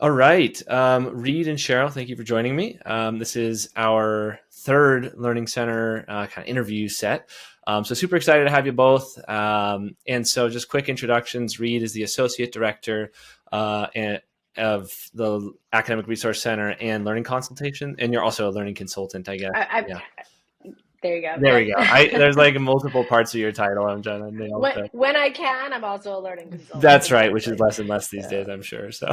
All right. Reed and Cheryl, thank you for joining me. This is our third Learning Center kind of interview set. So super excited to have you both. And so just quick introductions. Reed is the Associate Director of the Academic Resource Center and Learning Consultation. And you're also a learning consultant, I guess. Yeah. There you go. There we go. Yep. There's like multiple parts of your title. I'm trying to nail when it. when I can, I'm also a learning consultant. That's right, which is Exactly. less and less these Yeah. days, I'm sure. So,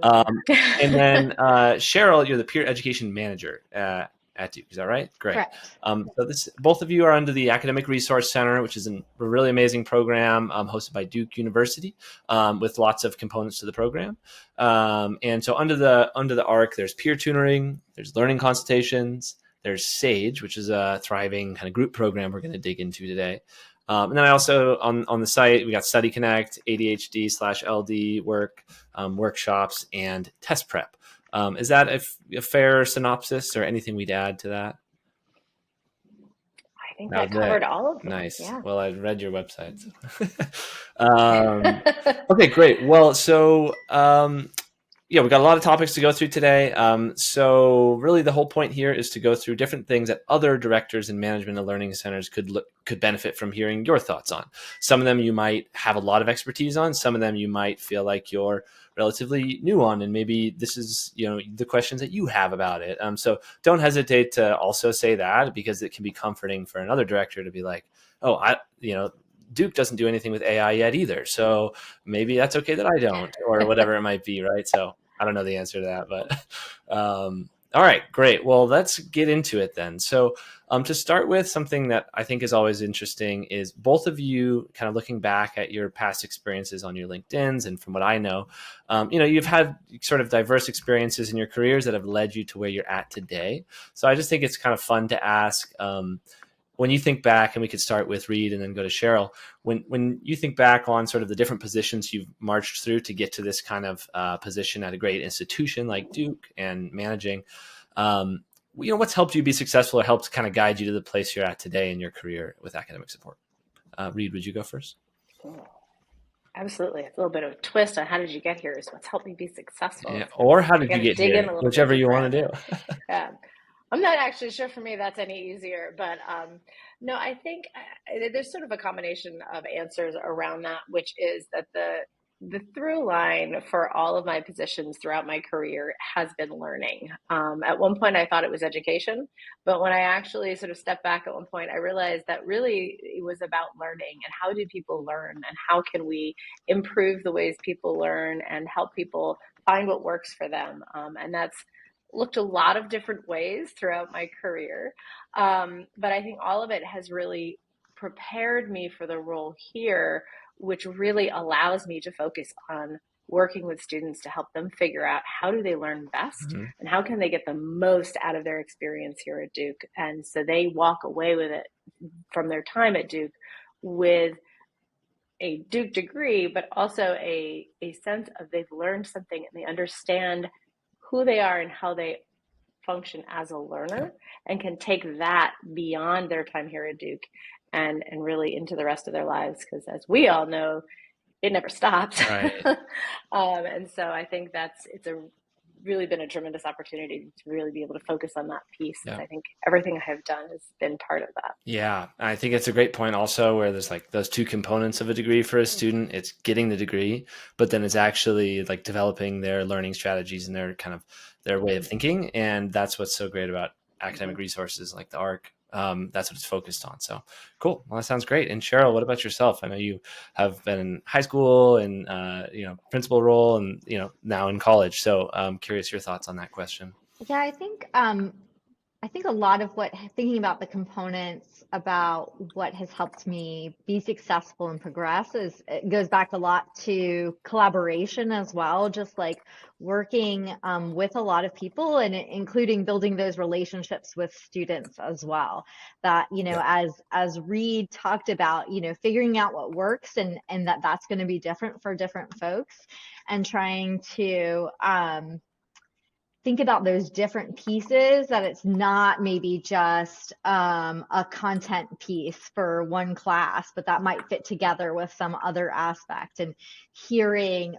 and Yeah. then Cheryl, you're the peer education manager at Duke. Is that right? Great. Correct. So this, both of you are under the Academic Resource Center, which is a really amazing program hosted by Duke University, with lots of components to the program. And so under the ARC, there's peer tutoring, there's learning consultations, there's SAGE, which is a thriving kind of group program we're going to dig into today. And then I also on the site we got Study Connect, ADHD/LD work, workshops, and test prep. Is that a fair synopsis, or anything we'd add to that? I think That that was it. covered all of them. Nice. Yeah. Well, I read your website. Okay, great. Well, so yeah, we got a lot of topics to go through today. So really the whole point here is to go through different things that other directors and management of learning centers could benefit from hearing your thoughts on. Some of them you might have a lot of expertise on. Some of them you might feel like you're relatively new on, and maybe this is, the questions that you have about it. So don't hesitate to also say that, because it can be comforting for another director to be like, oh, Duke doesn't do anything with AI yet either. So maybe that's okay that I don't, or whatever it might be, right? So I don't know the answer to that, but all right, great. Well, let's get into it then. So to start with, something that I think is always interesting is both of you kind of looking back at your past experiences on your LinkedIn's, and from what I know, you've had sort of diverse experiences in your careers that have led you to where you're at today. So I just think it's kind of fun to ask. When you think back, and we could start with Reed and then go to Cheryl, when you think back on sort of the different positions you've marched through to get to this kind of position at a great institution like Duke and managing, what's helped you be successful or helped kind of guide you to the place you're at today in your career with academic support? Reed, would you go first? Absolutely. It's a little bit of a twist on how did you get here is what's helped me be successful. Yeah. It's Or how I did got you to get dig in here? a little bit Whichever you deeper want on to that. do. I'm not actually sure for me that's any easier, but no, I think there's sort of a combination of answers around that, which is that the through line for all of my positions throughout my career has been learning. At one point, I thought it was education, but when I actually sort of stepped back at one point, I realized that really it was about learning and how do people learn and how can we improve the ways people learn and help people find what works for them. And that's looked a lot of different ways throughout my career. But I think all of it has really prepared me for the role here, which really allows me to focus on working with students to help them figure out how do they learn best Mhm. and how can they get the most out of their experience here at Duke. And so they walk away with it from their time at Duke with a Duke degree, but also a sense of they've learned something and they understand who they are and how they function as a Yep. learner and can take that beyond their time here at Duke and really into the rest of their lives because as we all know it never stops. Right. And so I think it's a really been a tremendous opportunity to really be able to focus on that piece and Yeah. I think everything I have done has been part of that. Yeah, I think it's a great point also, where there's like those two components of a degree for a student. It's getting the degree, but then it's actually like developing their learning strategies and their kind of their way of thinking. And that's what's so great about Mm-hmm. academic resources like the ARC. That's what it's focused on. So cool. Well, that sounds great. And Cheryl, what about yourself? I know you have been in high school and principal role, and now in college. So I'm curious your thoughts on that question. Yeah, I think a lot of what thinking about the components about what has helped me be successful and progress is it goes back a lot to collaboration as well, just like working with a lot of people and including building those relationships with students as well. That, Yeah. as Reed talked about, figuring out what works and that's going to be different for different folks and trying to think about those different pieces, that it's not maybe just a content piece for one class, but that might fit together with some other aspect. And hearing,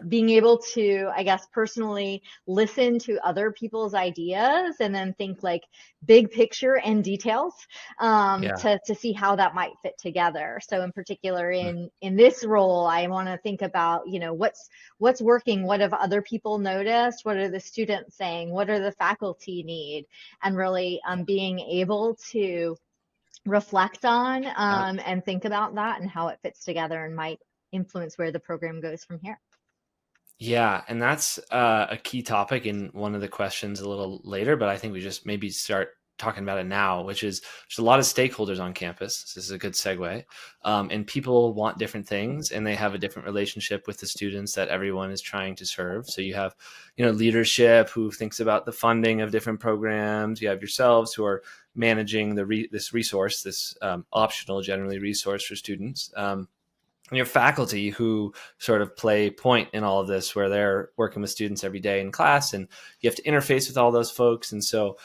being able to, I guess, personally listen to other people's ideas and then think like big picture and details, Yeah. to see how that might fit together. So in particular, in this role, I want to think about, what's working, what have other people noticed, what are the students saying, what are the faculty need, and really being able to reflect on and think about that and how it fits together and might influence where the program goes from here. Yeah, and that's a key topic in one of the questions a little later, but I think we just maybe start talking about it now, which is there's a lot of stakeholders on campus. This is a good segue. And people want different things, and they have a different relationship with the students that everyone is trying to serve. So you have, leadership who thinks about the funding of different programs. You have yourselves who are managing this resource, this optional generally resource for students. And your faculty who sort of play point in all of this, where they're working with students every day in class, and you have to interface with all those folks. And so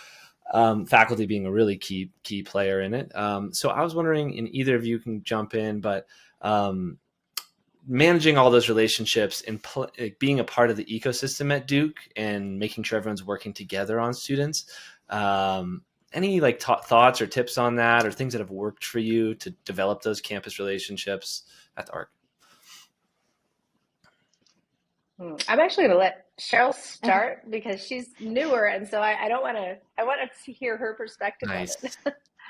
faculty being a really key player in it. So I was wondering, and either of you can jump in, but managing all those relationships and being a part of the ecosystem at Duke and making sure everyone's working together on students. Any thoughts or tips on that, or things that have worked for you to develop those campus relationships at the ARC? I'm actually going to let Cheryl start because she's newer, and so I don't want to. I want to hear her perspective on Nice. it.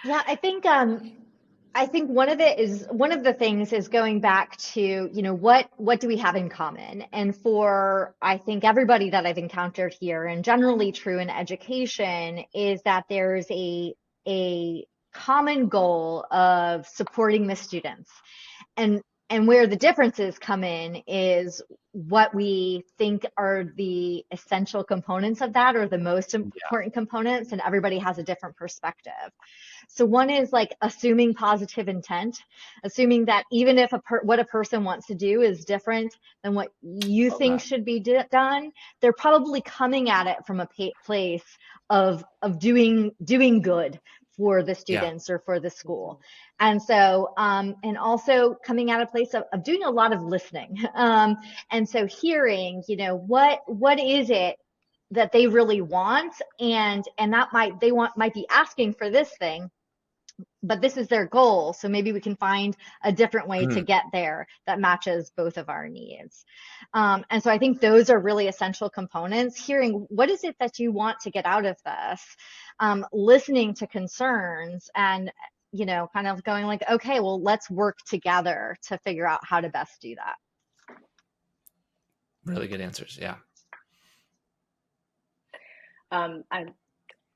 Yeah, I think one of the things is going back to, what do we have in common? And for, I think, everybody that I've encountered here, and generally true in education, is that there's a common goal of supporting the students. And where the differences come in is what we think are the essential components of that, or the most important components, and everybody has a different perspective. So one is like assuming positive intent, assuming that even if what a person wants to do is different than what you think should be done, they're probably coming at it from a place of doing good for the students or for the school. And so, and also coming at a place of doing a lot of listening. And so hearing, what is it that they really want? And that might be asking for this thing, but this is their goal. So maybe we can find a different way to get there that matches both of our needs. And so I think those are really essential components. Hearing what is it that you want to get out of this, listening to concerns, and kind of going like, okay, well, let's work together to figure out how to best do that. Really good answers. Yeah.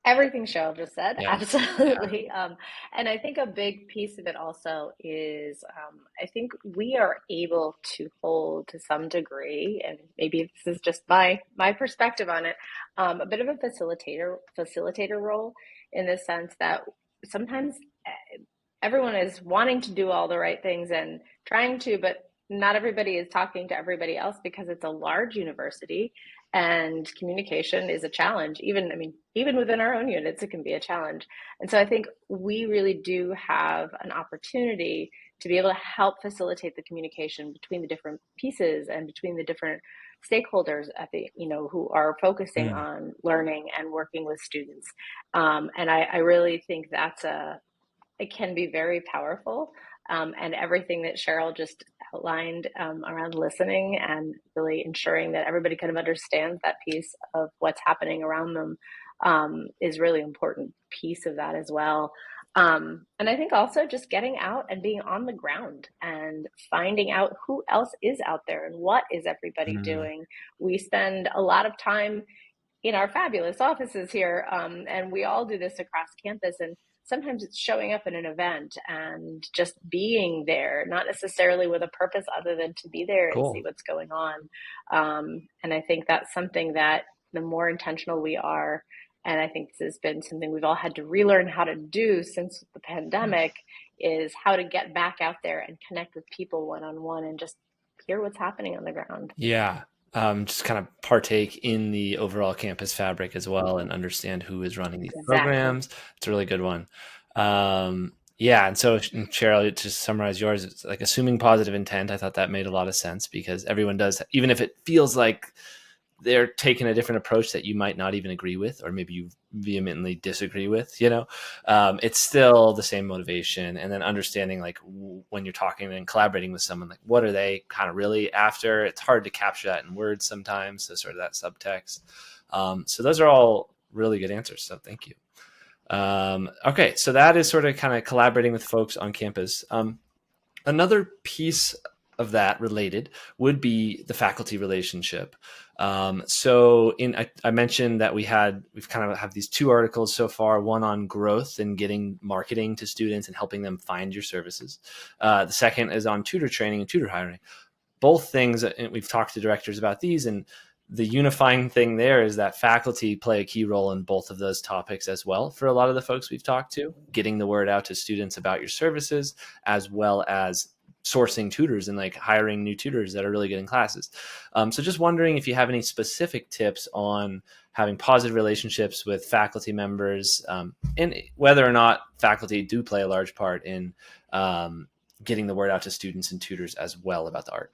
Everything Cheryl just said, Yeah. absolutely. And I think a big piece of it also is, I think we are able to hold to some degree, and maybe this is just my perspective on it, a bit of a facilitator role, in the sense that sometimes everyone is wanting to do all the right things and trying to, but not everybody is talking to everybody else because it's a large university. And communication is a challenge. Even within our own units, it can be a challenge. And so I think we really do have an opportunity to be able to help facilitate the communication between the different pieces and between the different stakeholders at who are focusing on learning and working with students. And I really think it can be very powerful. And everything that Cheryl just outlined around listening and really ensuring that everybody kind of understands that piece of what's happening around them is really important piece of that as well. And I think also just getting out and being on the ground and finding out who else is out there and what is everybody doing. We spend a lot of time in our fabulous offices here, and we all do this across campus, and sometimes it's showing up in an event and just being there, not necessarily with a purpose other than to be there and see what's going on. And I think that's something that the more intentional we are, and I think this has been something we've all had to relearn how to do since the pandemic, is how to get back out there and connect with people one-on-one and just hear what's happening on the ground. Yeah. just kind of partake in the overall campus fabric as well and understand who is running these Exactly. programs. It's a really good one. Yeah, and so Cheryl, to summarize yours, it's like assuming positive intent. I thought that made a lot of sense because everyone does, even if it feels like they're taking a different approach that you might not even agree with, or maybe you vehemently disagree with, it's still the same motivation. And then understanding like when you're talking and collaborating with someone, like what are they kind of really after? It's hard to capture that in words sometimes. So sort of that subtext. So those are all really good answers. So thank you. Okay. So that is sort of kind of collaborating with folks on campus. Another piece of that related would be the faculty relationship. I mentioned that we've kind of have these two articles so far, one on growth and getting marketing to students and helping them find your services. The second is on tutor training and tutor hiring. Both things, and we've talked to directors about these, and the unifying thing there is that faculty play a key role in both of those topics as well for a lot of the folks we've talked to, getting the word out to students about your services, as well as sourcing tutors and like hiring new tutors that are really good in classes. So just wondering if you have any specific tips on having positive relationships with faculty members, and whether or not faculty do play a large part in getting the word out to students and tutors as well about the art.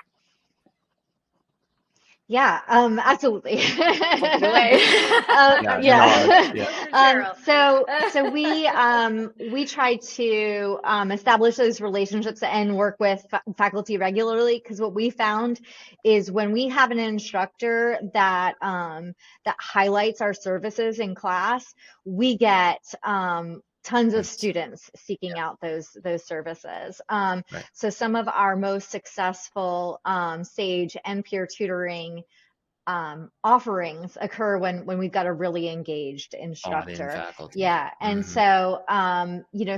Yeah, absolutely. Take it away. Yeah, Yeah. yeah. Cheryl. So we try to establish those relationships and work with faculty regularly, because what we found is when we have an instructor that highlights our services in class, we get tons of Nice. students seeking out those services. Right. So some of our most successful Sage and peer tutoring offerings occur when we've got a really engaged Bought in instructor. faculty. Yeah. And Hmm. so,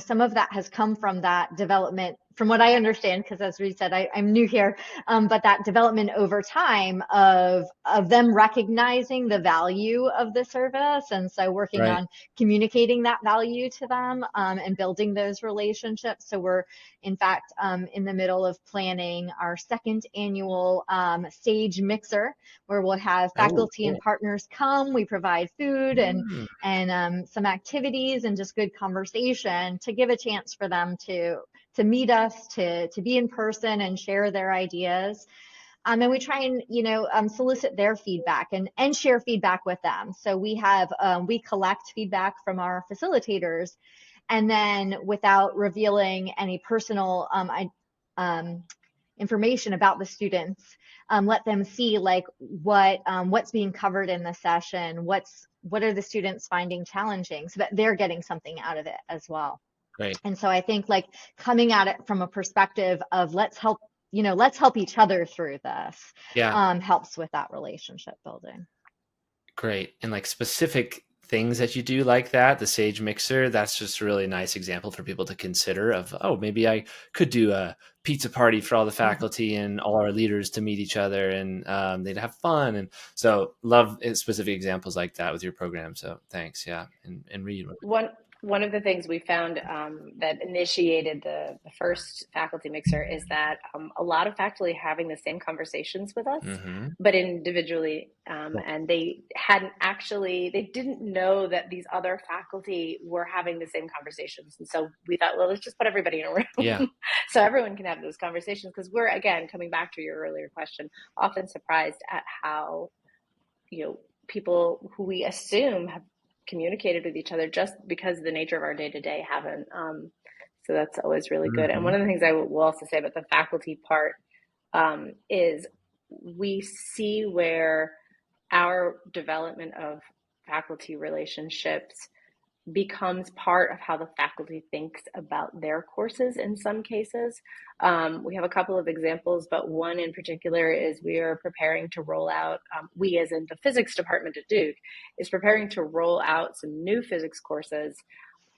some of that has come from that development, from what I understand, because as we said, I'm new here, but that development over time of them recognizing the value of the service. And so working Right. on communicating that value to them, and building those relationships. So we're, in fact, in the middle of planning our second annual Sage Mixer, where we'll have Oh, faculty and cool. partners come. We provide food Mm, and some activities and just good conversation to give a chance for them to meet us, to be in person and share their ideas. And we try and solicit their feedback and share feedback with them. So we collect feedback from our facilitators, and then without revealing any personal information about the students, let them see like what's being covered in the session, what are the students finding challenging, so that they're getting something out of it as well. great. And so I think like coming at it from a perspective of let's help each other through this, Yeah, helps with that relationship building. great. And like specific things that you do like that, the Sage Mixer, that's just a really nice example for people to consider of, oh, maybe I could do a pizza party for all the faculty and all our leaders to meet each other, and they'd have fun. And so love specific examples like that with your program. So thanks. Yeah. And Reed. One of the things we found that initiated the first faculty mixer is that a lot of faculty are having the same conversations with us, Mm-hmm. but individually, Cool. and they didn't know that these other faculty were having the same conversations. And so we thought, well, let's just put everybody in a Yeah. room so everyone can have those conversations, because we're, again, coming back to your earlier question, often surprised at how people who we assume have communicated with each other just because of the nature of our day to day haven't. So that's always really good. And Mm-hmm. one of the things I will also say about the faculty part is we see where our development of faculty relationships becomes part of how the faculty thinks about their courses in some cases. We have a couple of examples, but one in particular is we are preparing to roll out, we as in the physics department at Duke, is preparing to roll out some new physics courses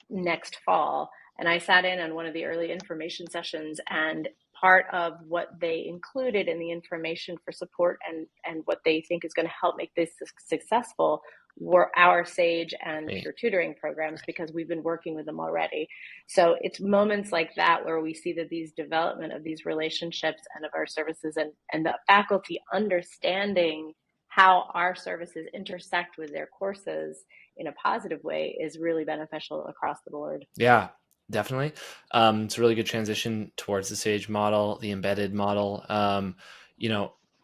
next fall. And I sat in on one of the early information sessions, and part of what they included in the information for support and what they think is going to help make this successful were our SAGE and peer tutoring programs, because we've been working with them already. So it's moments like that where we see that these development of these relationships and of our services and the faculty understanding how our services intersect with their courses in a positive way is really beneficial across the board. Yeah, definitely. It's a really good transition towards the SAGE model, the embedded model.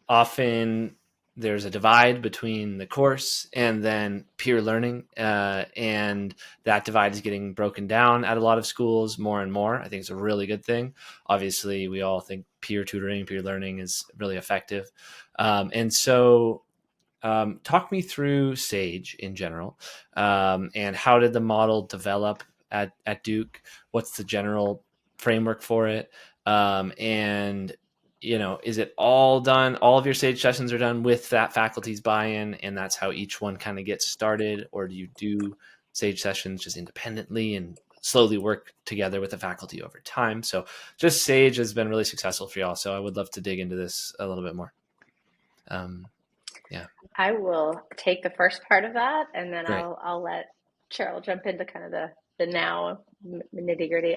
Often there's a divide between the course and then peer learning, and that divide is getting broken down at a lot of schools more and more. I think it's a really good thing. Obviously, we all think peer tutoring, peer learning is really effective. Talk me through SAGE in general, and how did the model develop at Duke? What's the general framework for it? Is it all done? All of your SAGE sessions are done with that faculty's buy-in, and that's how each one kind of gets started? Or do you do SAGE sessions just independently and slowly work together with the faculty over time? So just SAGE has been really successful for y'all. So I would love to dig into this a little bit more. Yeah. I will take the first part of that, and then Great. I'll let Cheryl jump into kind of the now nitty gritty.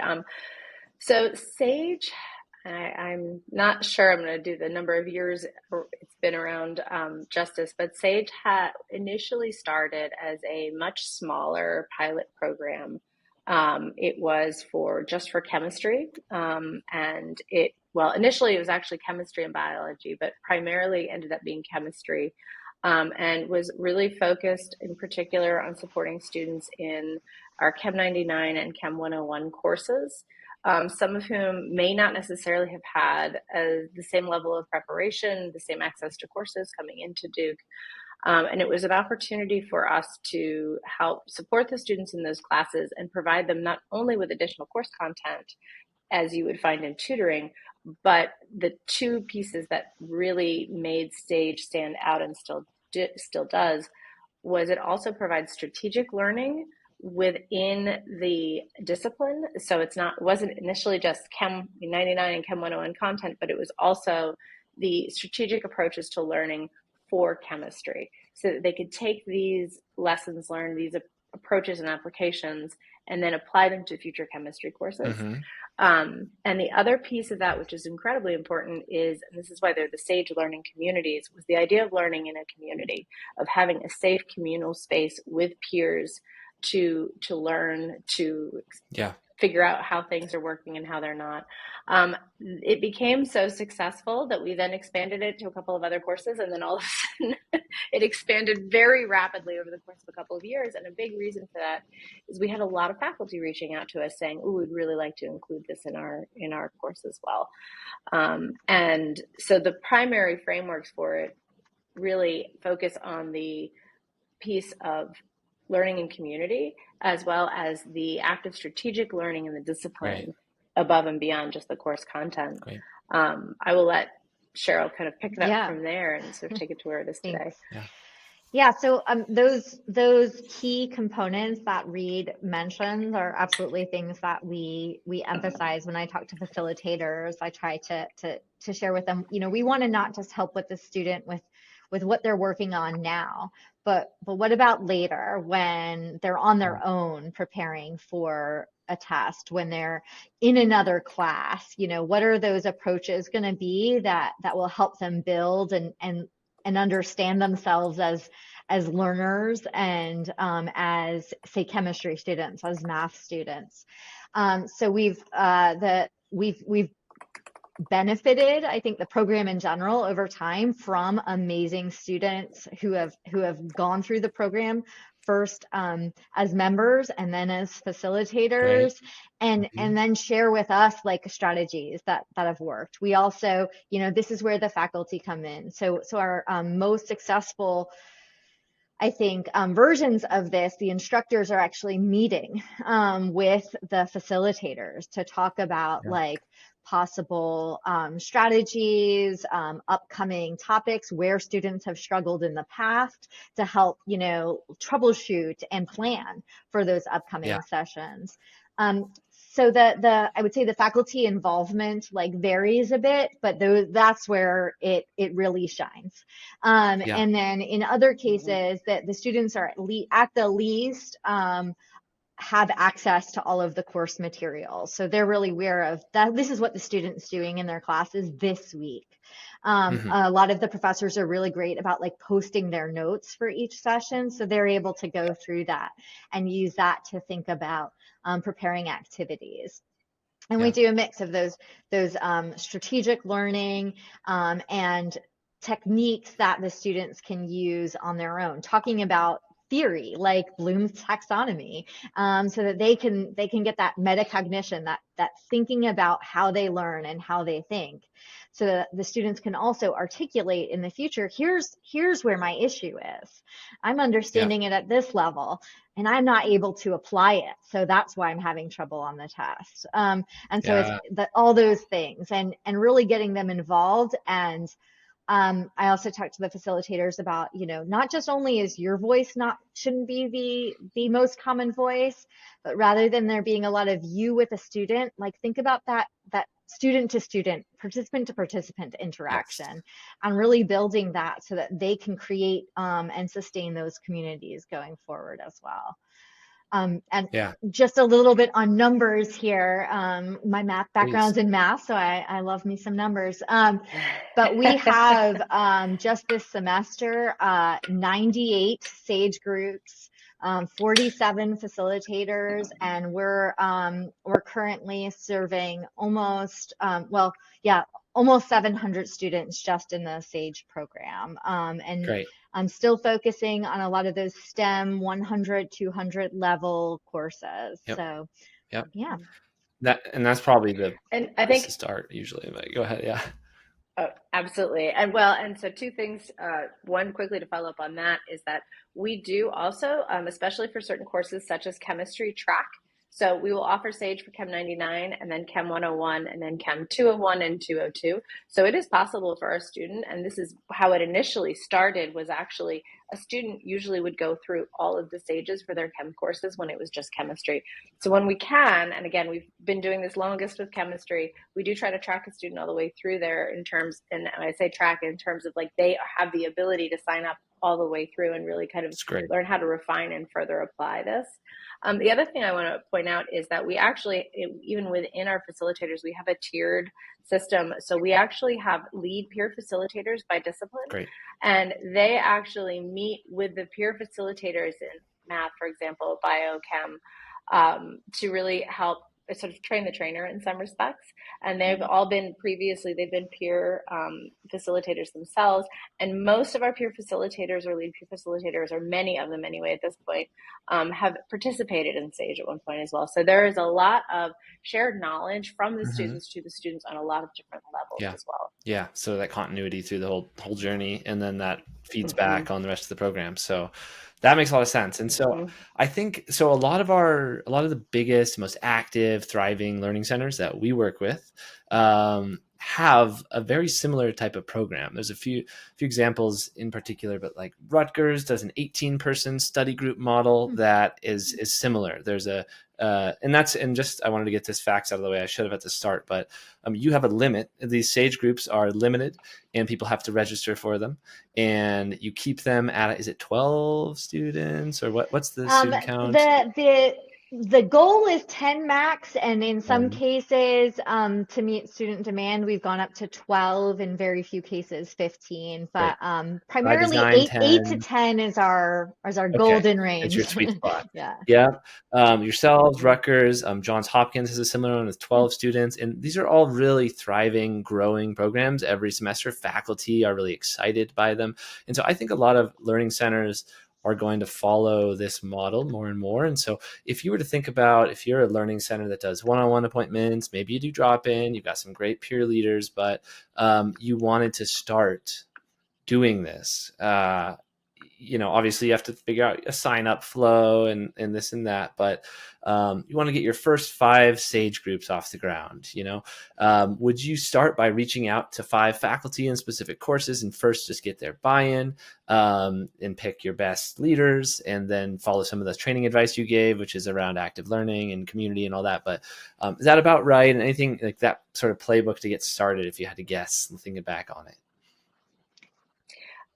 So SAGE, I'm not sure I'm going to do the number of years it's been around, Justice, but SAGE had initially started as a much smaller pilot program. It was just for chemistry, and initially it was actually chemistry and biology, but primarily ended up being chemistry, and was really focused in particular on supporting students in our Chem 99 and Chem 101 courses, some of whom may not necessarily have had the same level of preparation, the same access to courses coming into Duke. And it was an opportunity for us to help support the students in those classes and provide them not only with additional course content, as you would find in tutoring, but the two pieces that really made SAGE stand out and still does was it also provides strategic learning within the discipline. So it wasn't initially just Chem 99 and Chem 101 content, but it was also the strategic approaches to learning for chemistry, so that they could take these lessons learned, these approaches and applications, and then apply them to future chemistry courses. Mm-hmm. And the other piece of that, which is incredibly important, and this is why they're the SAGE learning communities, was the idea of learning in a community, of having a safe communal space with peers to learn, to figure out how things are working and how they're not. It became so successful that we then expanded it to a couple of other courses, and then all of a sudden it expanded very rapidly over the course of a couple of years. And a big reason for that is we had a lot of faculty reaching out to us saying, "Oh, we'd really like to include this in our course as well." And so the primary frameworks for it really focus on the piece of learning in community, as well as the active strategic learning and the discipline above and beyond just the course content. I will let Cheryl kind of pick it up from there and sort of take it to where it is today. Yeah, so those key components that Reed mentions are absolutely things that we emphasize when I talk to facilitators. I try to share with them, we want to not just help with the student with what they're working on now, but what about later when they're on their own preparing for a test, when they're in another class, what are those approaches going to be that will help them build and understand themselves as learners and as, say, chemistry students, as math students. So we've benefited, I think, the program in general over time from amazing students who have gone through the program first as members and then as facilitators, and then share with us like strategies that have worked. We also, this is where the faculty come in. So our most successful, I think, versions of this, the instructors are actually meeting with the facilitators to talk about like possible strategies, upcoming topics where students have struggled in the past to help, troubleshoot and plan for those upcoming sessions. so I would say the faculty involvement like varies a bit, but that's where it really shines. Yeah. And then in other cases that the students are at the least have access to all of the course materials. So they're really aware of that. This is what the student's doing in their classes this week. A lot of the professors are really great about like posting their notes for each session. So they're able to go through that and use that to think about preparing activities. And we do a mix of those strategic learning and techniques that the students can use on their own, talking about theory like Bloom's taxonomy, so that they can get that metacognition, that thinking about how they learn and how they think, so that the students can also articulate in the future, here's where my issue is. I'm understanding it at this level and I'm not able to apply it. So that's why I'm having trouble on the test. And so it's all those things and really getting them involved. And I also talked to the facilitators about, not just only is your voice shouldn't be the most common voice, but rather than there being a lot of you with a student, like think about that student to student, participant to participant interaction, and really building that so that they can create and sustain those communities going forward as well. And just a little bit on numbers here. My math background's in math, so I love me some numbers. But we have just this semester 98 SAGE groups, 47 facilitators, and we're currently serving almost 700 students just in the SAGE program. And Great. I'm still focusing on a lot of those STEM 100, 200 level courses. So, yeah. That's probably the place to start usually. But go ahead. Yeah. Oh, absolutely. And so two things. One, quickly to follow up on that, is that we do also, especially for certain courses such as chemistry, track. So we will offer SAGE for Chem 99 and then Chem 101 and then Chem 201 and 202. So it is possible for our student, and this is how it initially started, was actually a student usually would go through all of the SAGEs for their chem courses when it was just chemistry. So when we can, and again, we've been doing this longest with chemistry, we do try to track a student all the way through there in terms, and I say track in terms of like they have the ability to sign up all the way through and really kind of learn how to refine and further apply this. The other thing I want to point out is that we actually, even within our facilitators, we have a tiered system. So we actually have lead peer facilitators by discipline. Great. And they actually meet with the peer facilitators in math, for example, biochem, to really help sort of train the trainer in some respects. And they've all been they've been peer facilitators themselves. And most of our peer facilitators or lead peer facilitators, or many of them anyway at this point, have participated in SAGE at one point as well. So there is a lot of shared knowledge from the students to the students on a lot of different levels as well. Yeah. So that continuity through the whole journey, and then that feeds back on the rest of the program. So that makes a lot of sense. And so I think, so a lot of the biggest, most active, thriving learning centers that we work with have a very similar type of program. There's a few examples in particular, but like Rutgers does an 18-person study group model that is similar. There's I wanted to get this facts out of the way. I should have at the start, but you have a limit. These SAGE groups are limited and people have to register for them, and you keep them at, is it 12 students or what's the student count? The goal is 10 max, and in some cases, to meet student demand, we've gone up to 12, in very few cases 15, but primarily 8 to 10 is our golden range. It's your sweet spot. Yeah. Yourselves, Rutgers, Johns Hopkins has a similar one with 12 students, and these are all really thriving, growing programs every semester. Faculty are really excited by them, and so I think a lot of learning centers are going to follow this model more and more. And so if you were to think about, if you're a learning center that does one-on-one appointments, maybe you do drop-in, you've got some great peer leaders, but you wanted to start doing this, obviously you have to figure out a sign up flow and this and that, but you want to get your first 5 SAGE groups off the ground. Would you start by reaching out to 5 faculty in specific courses and first just get their buy-in, and pick your best leaders, and then follow some of the training advice you gave, which is around active learning and community and all that? But is that about right? And anything like that sort of playbook to get started, if you had to guess, thinking back on it?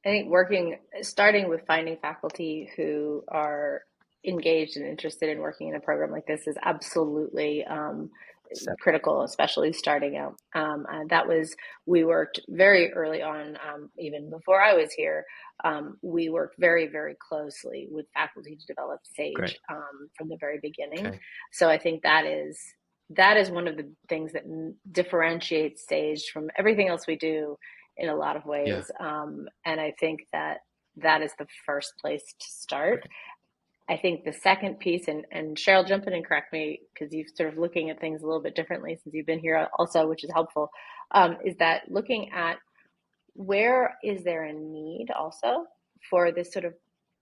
I think starting with finding faculty who are engaged and interested in working in a program like this is absolutely critical, especially starting out. We worked very early on, even before I was here. We worked very, very closely with faculty to develop SAGE from the very beginning. Okay. So I think that is one of the things that differentiates SAGE from everything else we do in a lot of ways. Yeah. And I think that is the first place to start. I think the second piece, and Cheryl, jump in and correct me, because you're sort of looking at things a little bit differently since you've been here also, which is helpful, is that looking at where is there a need also for this sort of,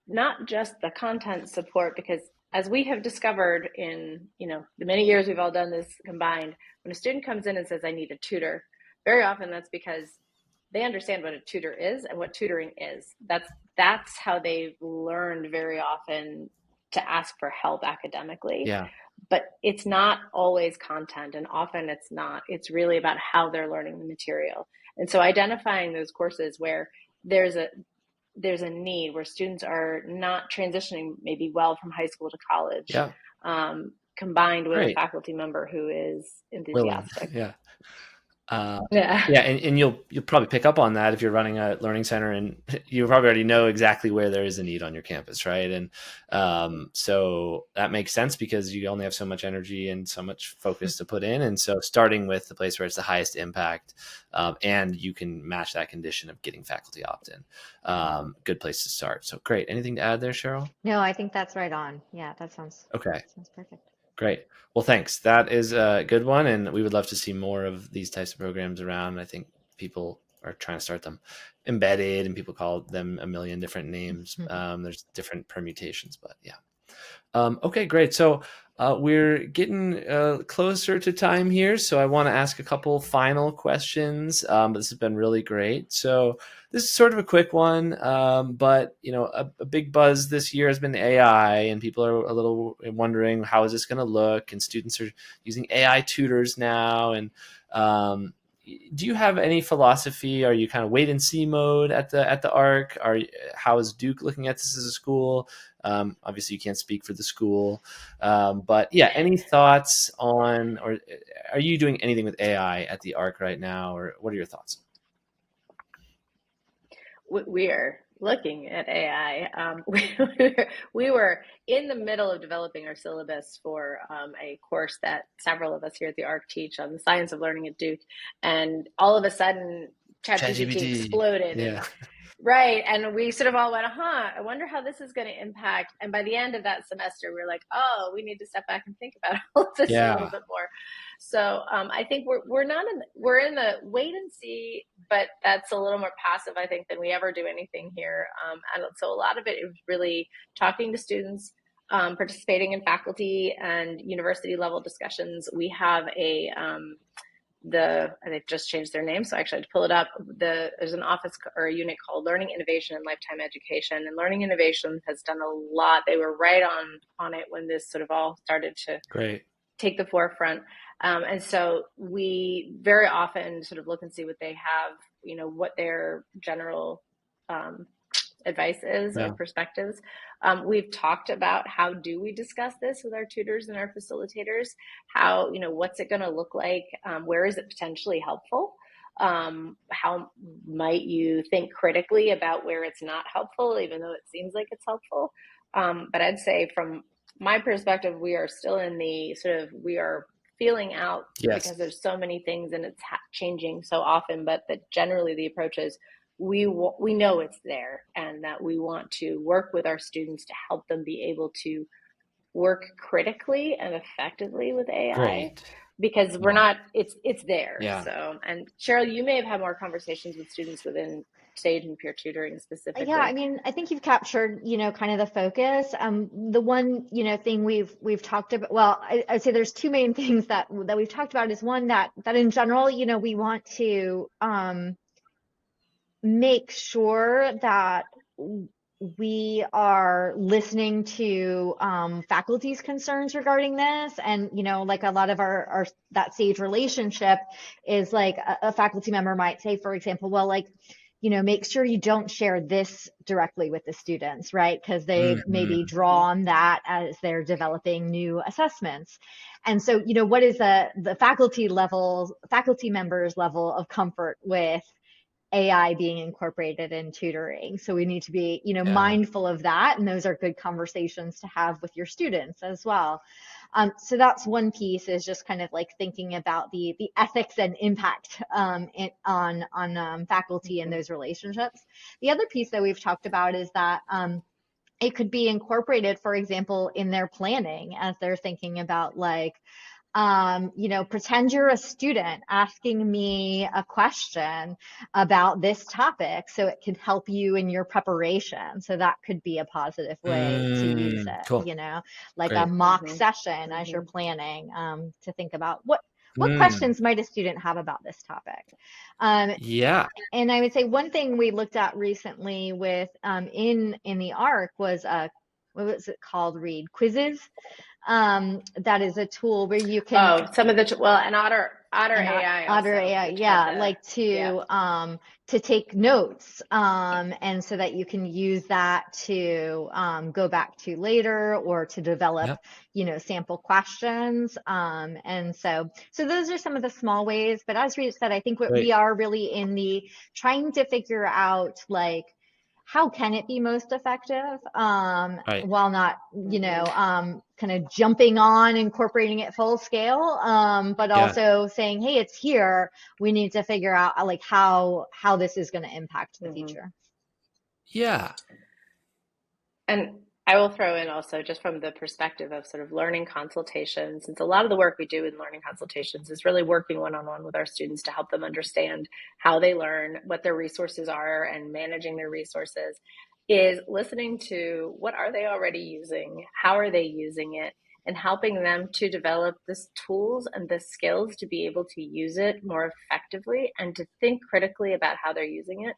not just the content support, because as we have discovered in, the many years we've all done this combined, when a student comes in and says, I need a tutor, very often that's because they understand what a tutor is and what tutoring is. That's how they've learned very often to ask for help academically. Yeah. But it's not always content, and often it's not. It's really about how they're learning the material. And so identifying those courses where there's a need, where students are not transitioning maybe well from high school to college, combined with a faculty member who is enthusiastic. Willing. And you'll probably pick up on that if you're running a learning center, and you probably already know exactly where there is a need on your campus, right? And so that makes sense because you only have so much energy and so much focus to put in. And so starting with the place where it's the highest impact, and you can match that condition of getting faculty opt-in, good place to start. So great. Anything to add there, Cheryl? No, I think that's right on. Yeah, that sounds perfect. Great. Well, thanks. That is a good one. And we would love to see more of these types of programs around. I think people are trying to start them embedded, and people call them a million different names. There's different permutations, but yeah. Okay, great. So we're getting closer to time here. So I want to ask a couple final questions. But this has been really great. So this is sort of a quick one, but a big buzz this year has been AI, and people are a little wondering, how is this going to look? And students are using AI tutors now. And do you have any philosophy? Are you kind of wait and see mode at the ARC? How is Duke looking at this as a school? Obviously you can't speak for the school, but yeah, any thoughts on, or are you doing anything with AI at the ARC right now, or what are your thoughts? We are looking at AI. We were in the middle of developing our syllabus for a course that several of us here at the ARC teach on the science of learning at Duke, and all of a sudden ChatGPT exploded. Yeah. Right. And we sort of all went, I wonder how this is going to impact. And by the end of that semester, we were like, oh, we need to step back and think about all of this a little bit more. So I think we're in the wait and see, but that's a little more passive, I think, than we ever do anything here. And so a lot of it is really talking to students, participating in faculty and university level discussions. We have they've just changed their name, so I actually had to pull it up. There's an office or a unit called Learning Innovation and Lifetime Education, and Learning Innovation has done a lot. They were right on it when this sort of all started to take the forefront. And so we very often sort of look and see what they have, what their general advice is or perspectives. We've talked about how do we discuss this with our tutors and our facilitators, how, what's it going to look like? Where is it potentially helpful? How might you think critically about where it's not helpful, even though it seems like it's helpful? But I'd say from my perspective, we are still in the we are feeling out because there's so many things and it's changing so often, but that generally the approach is we know it's there, and that we want to work with our students to help them be able to work critically and effectively with AI. Because we're not, it's there. So, and Cheryl, you may have had more conversations with students within stage and peer tutoring Yeah, I specifically? mean, I think you've captured, kind of the focus. The one, thing we've talked about, well, I'd say there's two main things that we've talked about is one that in general, we want to make sure that we are listening to faculty's concerns regarding this. And, like a lot of our that sage relationship is like a faculty member might say, for example, well, like, make sure you don't share this directly with the students, right? Because they maybe draw on that as they're developing new assessments. And so, what is the faculty members level of comfort with AI being incorporated in tutoring? So we need to be, Yeah. mindful of that. And those are good conversations to have with your students as well. So that's one piece, is just kind of like thinking about the ethics and impact on faculty and those relationships. The other piece that we've talked about is that it could be incorporated, for example, in their planning as they're thinking about like, pretend you're a student asking me a question about this topic so it can help you in your preparation. So that could be a positive way to use it, Cool. like a Great. mock session as you're planning, to think about what Mm, questions might a student have about this topic. Um, yeah. and I would say one thing we looked at recently with in the ARC was what was it called? Read quizzes. That is a tool where you can Oh, some of the well, and Otter and AI Otter also, AI, which had yeah, the like yeah. to take notes, and so that you can use that to go back to later or to develop, Yep. sample questions. And so those are some of the small ways. But as we said, I think what we Great. are really in the trying to figure out like how can it be most effective, Right. while not, kind of jumping on incorporating it full scale, but Yeah. also saying, hey, it's here. We need to figure out like how this is going to impact the future. Yeah. And I will throw in also, just from the perspective of sort of learning consultations, since a lot of the work we do in learning consultations is really working one-on-one with our students to help them understand how they learn, what their resources are, and managing their resources, is listening to what are they already using, how are they using it, and helping them to develop the tools and the skills to be able to use it more effectively and to think critically about how they're using it.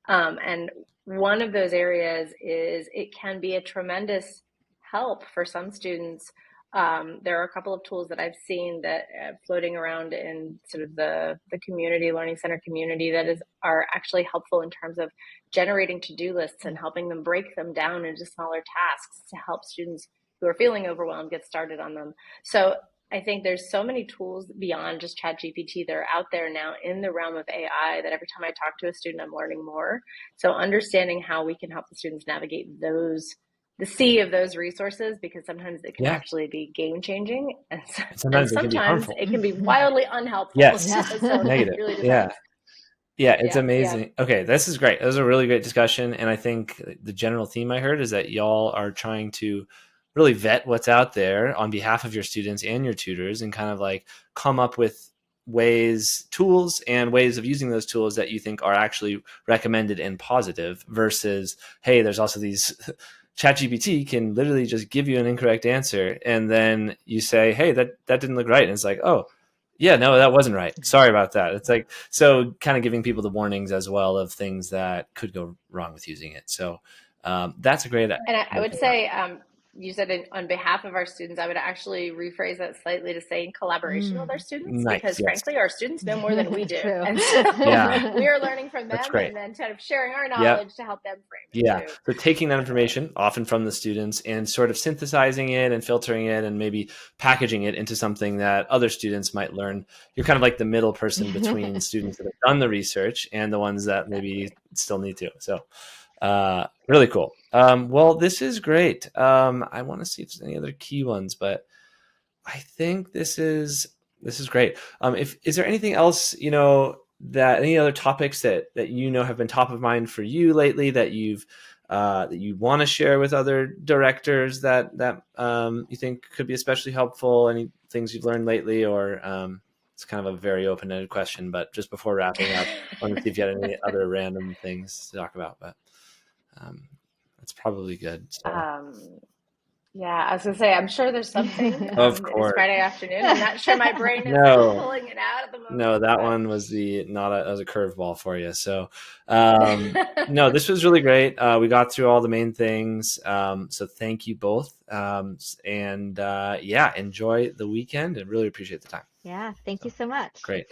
And one of those areas is it can be a tremendous help for some students. There are a couple of tools that I've seen that floating around in sort of the community, learning center community, that are actually helpful in terms of generating to-do lists and helping them break them down into smaller tasks to help students who are feeling overwhelmed get started on them. So I think there's so many tools beyond just ChatGPT that are out there now in the realm of AI that every time I talk to a student, I'm learning more. So understanding how we can help the students navigate the sea of those resources, because sometimes it can Yeah. actually be game changing, and And and sometimes it can be sometimes harmful. it can be wildly unhelpful. Yes. Yeah. So it Negative. really Yeah. depends. Yeah. It's Yeah, yeah. amazing. Okay. This is great. This is a really great discussion. And I think the general theme I heard is that y'all are trying to really vet what's out there on behalf of your students and your tutors and kind of like come up with tools and ways of using those tools that you think are actually recommended and positive versus, hey, there's also these ChatGPT can literally just give you an incorrect answer. And then you say, hey, that didn't look right. And it's like, oh, yeah, no, that wasn't right. Sorry about that. It's like, so kind of giving people the warnings as well of things that could go wrong with using it. So that's a great. And I would say, you said on behalf of our students, I would actually rephrase that slightly to say in collaboration with our students, Nice. because Yes. frankly, our students know more than we do. True. And so Yeah. we are learning from That's them great. and then kind of sharing our Yep. knowledge to help them frame it Yeah. too. So taking that So, information often from the students and sort of synthesizing it and filtering it and maybe packaging it into something that other students might learn. You're kind of like the middle person between students that have done the research and the ones that maybe exactly. still need to. So really cool. Well, this is great. I want to see if there's any other key ones, but I think this is great. If is there anything else, that any other topics that have been top of mind for you lately that that you want to share with other directors that you think could be especially helpful? Any things you've learned lately, or it's kind of a very open-ended question, but just before wrapping up, I wanted to see if you had any other random things to talk about, but that's probably good. So. Yeah, I was gonna say, I'm sure there's something. Of It's course. Friday afternoon. I'm not sure my brain is No. pulling it out at the moment. No, that one was that was a curveball for you. So, no, this was really great. We got through all the main things. So thank you both. And yeah, enjoy the weekend and really appreciate the time. Yeah, thank you so much. Great.